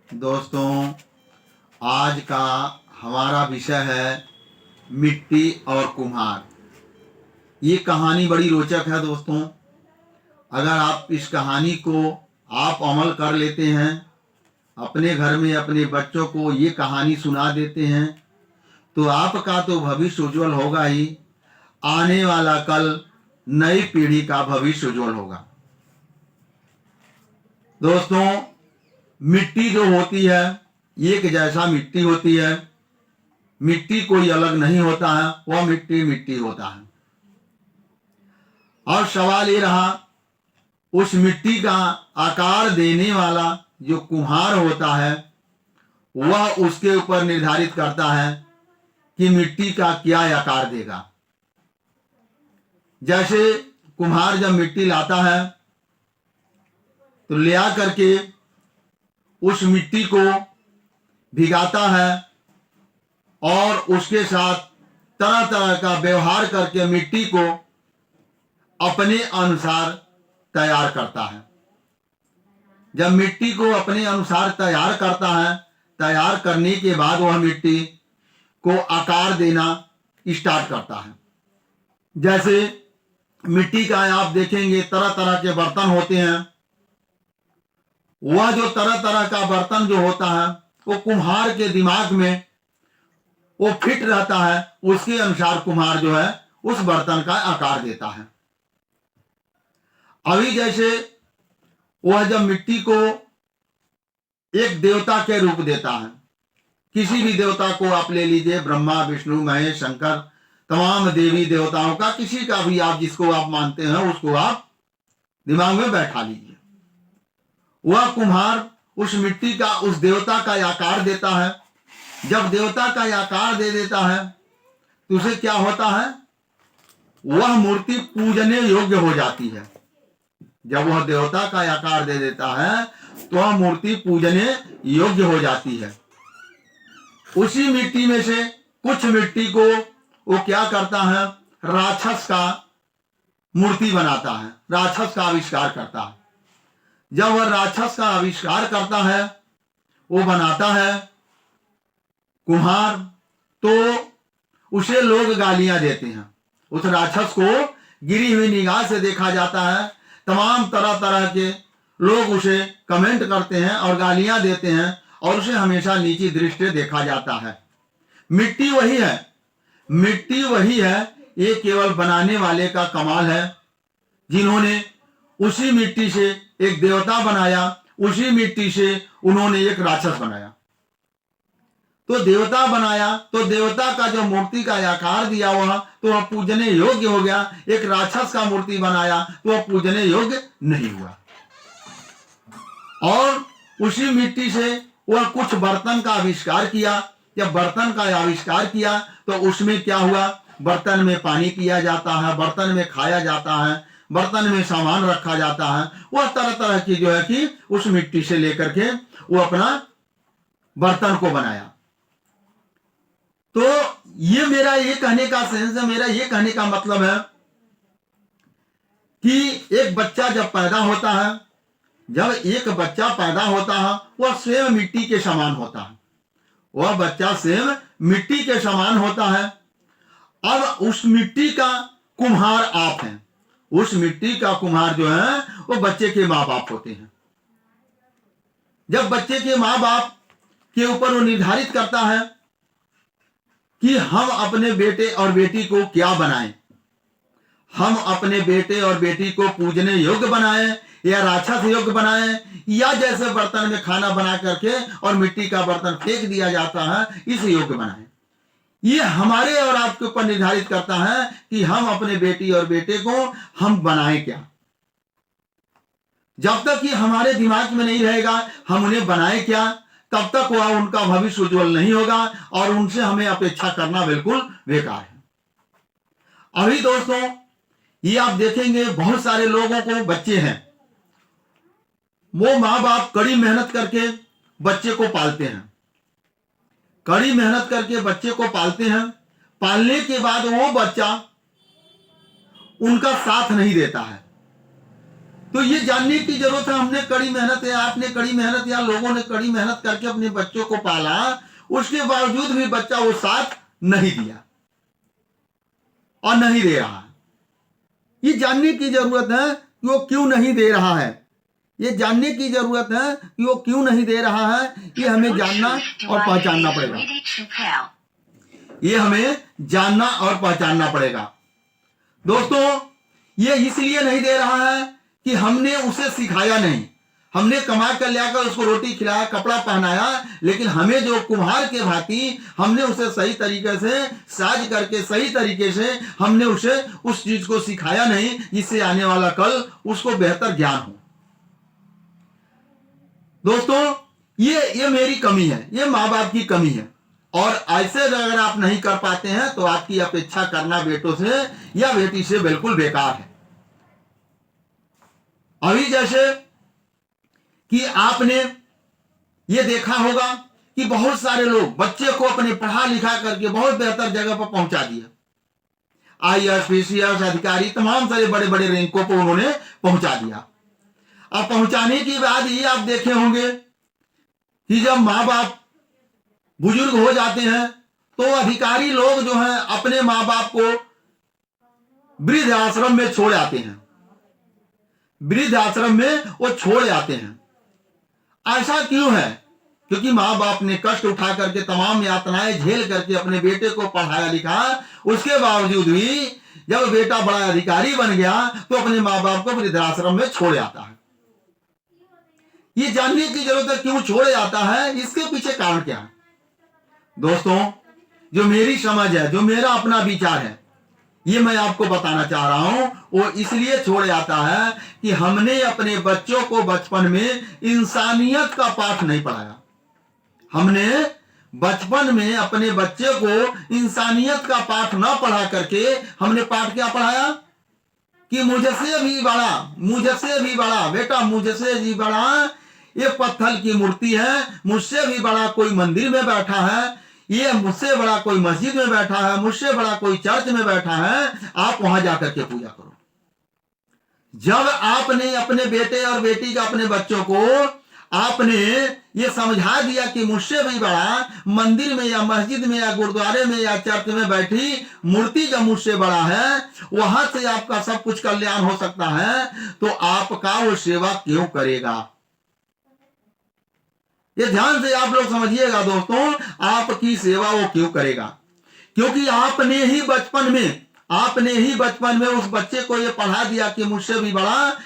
दोस्तों, आज का हमारा विषय है मिट्टी और कुम्हार। ये कहानी बड़ी रोचक है दोस्तों। अगर आप इस कहानी को आप अमल कर लेते हैं, अपने घर में अपने बच्चों को ये कहानी सुना देते हैं, तो आपका तो भविष्य उज्जवल होगा ही, आने वाला कल नई पीढ़ी का भविष्य उज्जवल होगा। दोस्तों, मिट्टी जो होती है एक जैसा मिट्टी होती है। मिट्टी कोई अलग नहीं होता है, वह मिट्टी मिट्टी होता है। और सवाल ये रहा, उस मिट्टी का आकार देने वाला जो कुम्हार होता है वह उसके ऊपर निर्धारित करता है कि मिट्टी का क्या आकार देगा। जैसे कुम्हार जब मिट्टी लाता है तो ले आ करके उस मिट्टी को भिगाता है और उसके साथ तरह तरह का व्यवहार करके मिट्टी को अपने अनुसार तैयार करता है। जब मिट्टी को अपने अनुसार तैयार करता है, तैयार करने के बाद वह मिट्टी को आकार देना स्टार्ट करता है। जैसे मिट्टी का आप देखेंगे तरह तरह के बर्तन होते हैं। वह जो तरह तरह का बर्तन जो होता है वो कुम्हार के दिमाग में वो फिट रहता है, उसके अनुसार कुम्हार जो है उस बर्तन का आकार देता है। अभी जैसे वह जब मिट्टी को एक देवता के रूप देता है, किसी भी देवता को आप ले लीजिए, ब्रह्मा विष्णु महेश शंकर, तमाम देवी देवताओं का किसी का भी आप जिसको आप मानते हैं उसको आप दिमाग में बैठा लीजिए। वह कुम्हार उस मिट्टी का उस देवता का आकार देता है। जब देवता का आकार दे देता है तो उसे क्या होता है, वह मूर्ति पूजने योग्य हो जाती है। जब वह देवता का आकार दे देता है तो वह मूर्ति पूजने योग्य हो जाती है। उसी मिट्टी में से कुछ मिट्टी को वो क्या करता है, राक्षस का मूर्ति बनाता है, राक्षस का आविष्कार करता है। जब वह राक्षस का आविष्कार करता है, वो बनाता है कुम्हार, तो उसे लोग गालियां देते हैं। उस राक्षस को गिरी हुई निगाह से देखा जाता है। तमाम तरह तरह के लोग उसे कमेंट करते हैं और गालियां देते हैं और उसे हमेशा नीची दृष्टि देखा जाता है। मिट्टी वही है, मिट्टी वही है, ये केवल बनाने वाले का कमाल है। जिन्होंने उसी मिट्टी से एक देवता बनाया, उसी मिट्टी से उन्होंने एक राक्षस बनाया। तो देवता बनाया तो देवता का जो मूर्ति का आकार दिया हुआ तो वह पूजने योग्य हो गया। एक राक्षस का मूर्ति बनाया तो वह पूजने योग्य नहीं हुआ। और उसी मिट्टी से वह कुछ बर्तन का आविष्कार किया। जब बर्तन का आविष्कार किया तो उसमें क्या हुआ, बर्तन में पानी पिया जाता है, बर्तन में खाया जाता है, बर्तन में सामान रखा जाता है। वह तरह तरह की जो है कि उस मिट्टी से लेकर के वो अपना बर्तन को बनाया। तो ये मेरा ये कहने का सेंस है, मेरा ये कहने का मतलब है कि एक बच्चा जब पैदा होता है, जब एक बच्चा पैदा होता है वह स्वयं मिट्टी के समान होता है। वह बच्चा स्वयं मिट्टी के समान होता है। अब उस मिट्टी का कुम्हार आप हैं। उस मिट्टी का कुम्हार जो है वो बच्चे के माँ बाप होते हैं। जब बच्चे के माँ बाप के ऊपर वो निर्धारित करता है कि हम अपने बेटे और बेटी को क्या बनाएं, हम अपने बेटे और बेटी को पूजने योग्य बनाएं या राक्षस योग्य बनाएं, या जैसे बर्तन में खाना बना करके और मिट्टी का बर्तन फेंक दिया जाता है इस योग्य बनाएं। ये हमारे और आपके ऊपर निर्धारित करता है कि हम अपने बेटी और बेटे को हम बनाएं क्या। जब तक ये हमारे दिमाग में नहीं रहेगा हम उन्हें बनाएं क्या, तब तक वह उनका भविष्य उज्जवल नहीं होगा और उनसे हमें अपेक्षा करना बिल्कुल बेकार है। अभी दोस्तों ये आप देखेंगे बहुत सारे लोगों को बच्चे हैं, वो माँ बाप कड़ी मेहनत करके बच्चे को पालते हैं, कड़ी मेहनत करके बच्चे को पालते हैं। पालने के बाद वो बच्चा उनका साथ नहीं देता है, तो ये जानने की जरूरत है, हमने कड़ी मेहनत है, आपने कड़ी मेहनत या लोगों ने कड़ी मेहनत करके अपने बच्चों को पाला, उसके बावजूद भी बच्चा वो साथ नहीं दिया और नहीं दे रहा है। ये जानने की जरूरत है कि वो क्यों नहीं दे रहा है। ये जानने की जरूरत है कि वो क्यों नहीं दे रहा है। ये हमें जानना और पहचानना पड़ेगा। ये हमें जानना और पहचानना पड़ेगा। दोस्तों, ये इसलिए नहीं दे रहा है कि हमने उसे सिखाया नहीं, हमने कमा कर लाकर उसको रोटी खिलाया, कपड़ा पहनाया, लेकिन हमें जो कुम्हार के भांति हमने उसे सही तरीके से साज करके सही तरीके से हमने उसे उस चीज को सिखाया नहीं जिससे आने वाला कल उसको बेहतर ज्ञान हो। दोस्तों, ये मेरी कमी है, ये माँ बाप की कमी है। और ऐसे अगर आप नहीं कर पाते हैं तो आपकी अपेक्षा करना बेटों से या बेटी से बिल्कुल बेकार है। अभी जैसे कि आपने ये देखा होगा कि बहुत सारे लोग बच्चे को अपने पढ़ा लिखा करके बहुत बेहतर जगह पर पहुंचा दिया। IAS, PCS अधिकारी तमाम सारे बड़े बड़े रैंकों पर उन्होंने पहुंचा दिया। अब पहुंचाने के बाद ये आप देखे होंगे कि जब माँ बाप बुजुर्ग हो जाते हैं तो अधिकारी लोग जो हैं अपने माँ बाप को वृद्ध आश्रम में छोड़ आते हैं, वृद्ध आश्रम में वो छोड़ आते हैं। ऐसा क्यों है? क्योंकि माँ बाप ने कष्ट उठा करके तमाम यातनाएं झेल करके अपने बेटे को पढ़ाया लिखा, उसके बावजूद भी जब बेटा बड़ा अधिकारी बन गया तो अपने माँ बाप को वृद्धाश्रम में छोड़ आता है। ये जानने की जरूरत है क्यों छोड़ जाता है, इसके पीछे कारण क्या है। दोस्तों, जो मेरी समझ है, जो मेरा अपना विचार है, ये मैं आपको बताना चाह रहा हूं। वो इसलिए छोड़ जाता है कि हमने अपने बच्चों को बचपन में इंसानियत का पाठ नहीं पढ़ाया। हमने बचपन में अपने बच्चे को इंसानियत का पाठ ना पढ़ा करके हमने पाठ क्या पढ़ाया कि मुझसे भी बड़ा, मुझसे भी बड़ा बेटा, मुझसे भी बड़ा ये पत्थर की मूर्ति है, मुझसे भी बड़ा कोई मंदिर में बैठा है, ये मुझसे बड़ा कोई मस्जिद में बैठा है, मुझसे बड़ा कोई चर्च में बैठा है, आप वहां जाकर के पूजा करो। जब आपने अपने बेटे और बेटी का, अपने बच्चों को आपने ये समझा दिया कि मुझसे भी बड़ा मंदिर में या मस्जिद में या गुरुद्वारे में या चर्च में बैठी मूर्ति जब मुझसे बड़ा है, वहां से आपका सब कुछ कल्याण हो सकता है, तो आपका वो सेवा क्यों करेगा? ये ध्यान से आप लोग समझिएगा दोस्तों, आपकी सेवा वो क्यों करेगा? क्योंकि आपने ही बचपन में उस बच्चे को ये पढ़ा दिया कि मुझसे भी बड़ा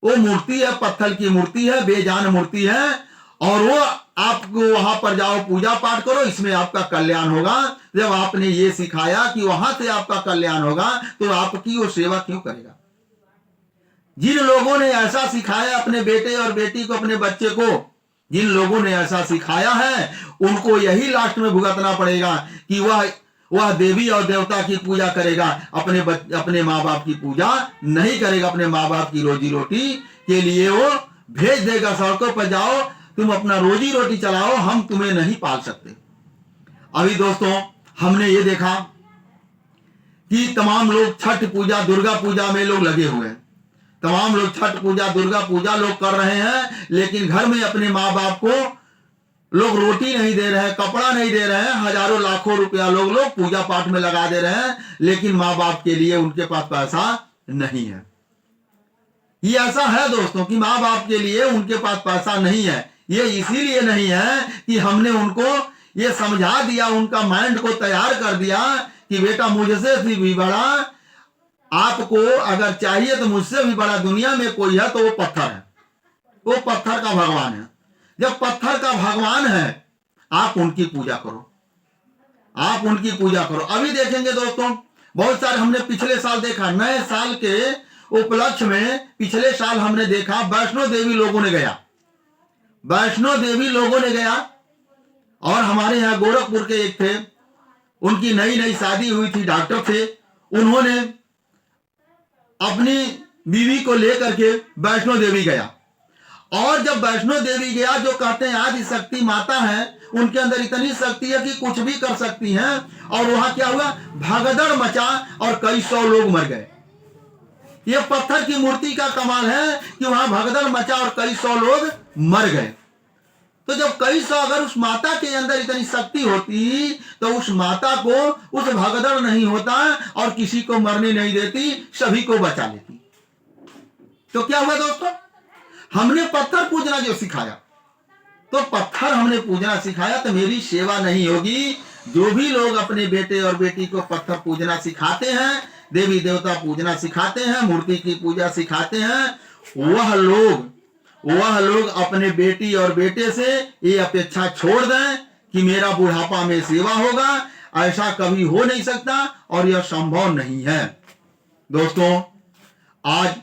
वो मूर्ति है, पत्थर की मूर्ति है, बेजान मूर्ति है, और वो आपको वहां पर जाओ, पूजा पाठ करो, इसमें आपका कल्याण होगा। जब आपने ये सिखाया कि वहां से आपका कल्याण होगा, तो आपकी वो सेवा क्यों करेगा? जिन लोगों ने ऐसा सिखाया अपने बेटे और बेटी को, अपने बच्चे को, जिन लोगों ने ऐसा सिखाया है, उनको यही लास्ट में भुगतना पड़ेगा कि वह देवी और देवता की पूजा करेगा, अपने माँ बाप की पूजा नहीं करेगा। अपने माँ बाप की रोजी रोटी के लिए वो भेज देगा, सड़कों पर जाओ, तुम अपना रोजी रोटी चलाओ, हम तुम्हें नहीं पाल सकते। अभी दोस्तों, हमने ये देखा कि तमाम लोग छठ पूजा, दुर्गा पूजा में लोग लगे हुए हैं। तमाम लोग छठ पूजा, दुर्गा पूजा लोग कर रहे हैं, लेकिन घर में अपने माँ बाप को लोग रोटी नहीं दे रहे हैं, कपड़ा नहीं दे रहे हैं, हजारों लाखों रुपया लोग पूजा पाठ में लगा दे रहे हैं, लेकिन माँ बाप के लिए उनके पास पैसा नहीं है। ये ऐसा है दोस्तों कि माँ बाप के लिए उनके पास पैसा नहीं है। ये इसीलिए नहीं है कि हमने उनको ये समझा दिया, उनका माइंड को तैयार कर दिया कि बेटा मुझसे भी बड़ा आपको अगर चाहिए तो मुझसे भी बड़ा दुनिया में कोई है तो वो पत्थर है, वो पत्थर का भगवान है। जब पत्थर का भगवान है, आप उनकी पूजा करो, आप उनकी पूजा करो। अभी देखेंगे दोस्तों, बहुत सारे हमने पिछले साल देखा, नए साल के उपलक्ष्य में पिछले साल हमने देखा वैष्णो देवी लोगों ने गया, वैष्णो देवी लोगों ने गया। और हमारे यहाँ गोरखपुर के एक थे, उनकी नई नई शादी हुई थी, डॉक्टर थे, उन्होंने अपनी बीवी को लेकर के वैष्णो देवी गया। और जब वैष्णो देवी गया, जो कहते हैं आदि शक्ति माता है, उनके अंदर इतनी शक्ति है कि कुछ भी कर सकती हैं। और वहां क्या हुआ, भगदड़ मचा और कई 100 लोग मर गए। ये पत्थर की मूर्ति का कमाल है कि वहां भगदड़ मचा और कई 100 लोग मर गए। तो जब कई 100 अगर उस माता के अंदर इतनी शक्ति होती तो उस माता को उस भगदड़ नहीं होता और किसी को मरने नहीं देती, सभी को बचा लेती। तो क्या हुआ दोस्तों, हमने पत्थर पूजना जो सिखाया, तो पत्थर हमने पूजना सिखाया तो मेरी सेवा नहीं होगी। जो भी लोग अपने बेटे और बेटी को पत्थर पूजना सिखाते हैं, देवी देवता पूजना सिखाते हैं, मूर्ति की पूजा सिखाते हैं, वह लोग अपने बेटी और बेटे से ये अपेक्षा छोड़ दें कि मेरा बुढ़ापा में सेवा होगा। ऐसा कभी हो नहीं सकता और यह संभव नहीं है। दोस्तों, आज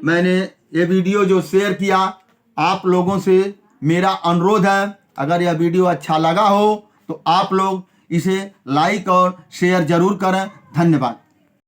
मैंने ये वीडियो जो शेयर किया, आप लोगों से मेरा अनुरोध है, अगर यह वीडियो अच्छा लगा हो तो आप लोग इसे लाइक और शेयर जरूर करें। धन्यवाद।